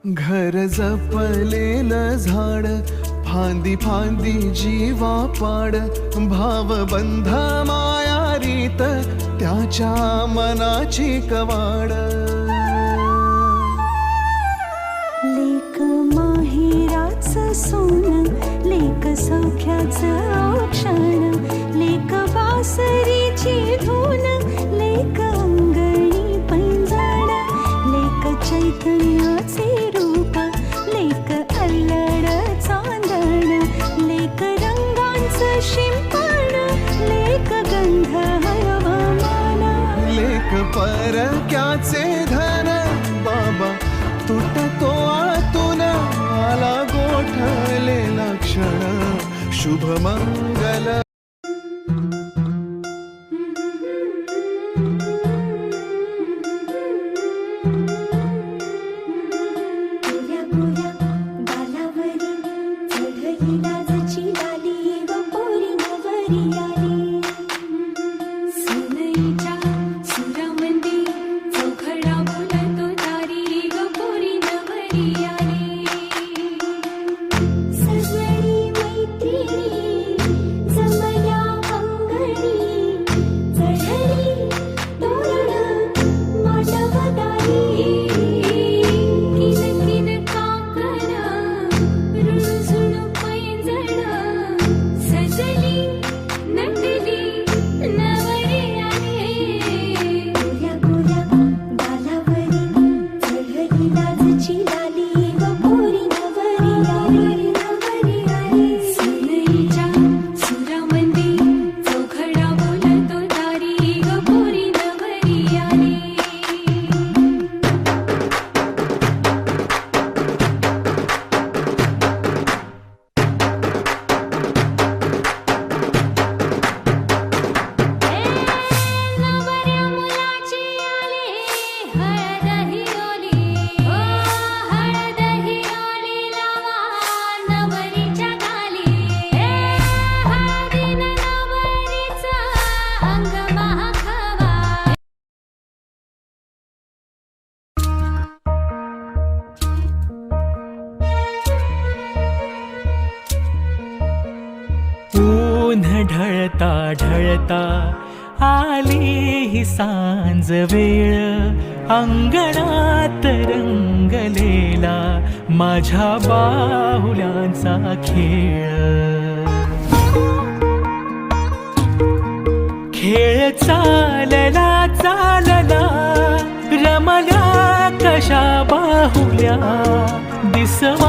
घर जपलेलं झाड, फांदी फांदी जीवा पाड, भावबंध माया रीत त्याच्या मनाची कवाड. लेक माहेराचं सोन, लेक सौख्याचं औक्षण, लेक बासरीची धून, लेक अंगणी पैंजण, लेक चैतन्याचे रूप, लेक अल्लड चांदण, लेक रंगांचं शिंपण, लेक गंध हवामान, लेक परक्याचे धन, बाबा तुटतो आतून, आला गोठलेला क्षण, शुभ मंगल. ढळता ढळता आली ही सांज वेळ, अंगणात रंगलेला माझ्या बाहुल्यांचा खेळ. खेळ चालला चालला, रमल्या कशा बाहुल्या, दिसवावळायाला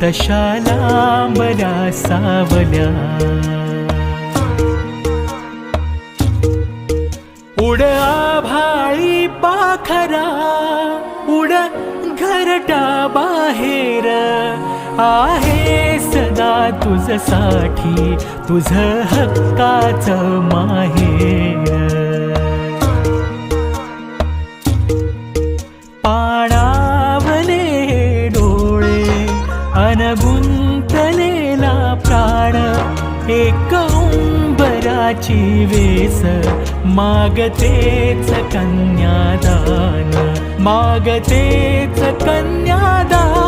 तशा लांबल्या सावल्या. उड आभाळी पाखरा, उड घरटा बाहेर, आहे सदा तुझसाठी तुझ हक्काचं माहेर. पाणावले डोळे अन गुंतलेला प्राण, एक उंबराची वेस मागतेच कन्यादान, मागतेच कन्यादान.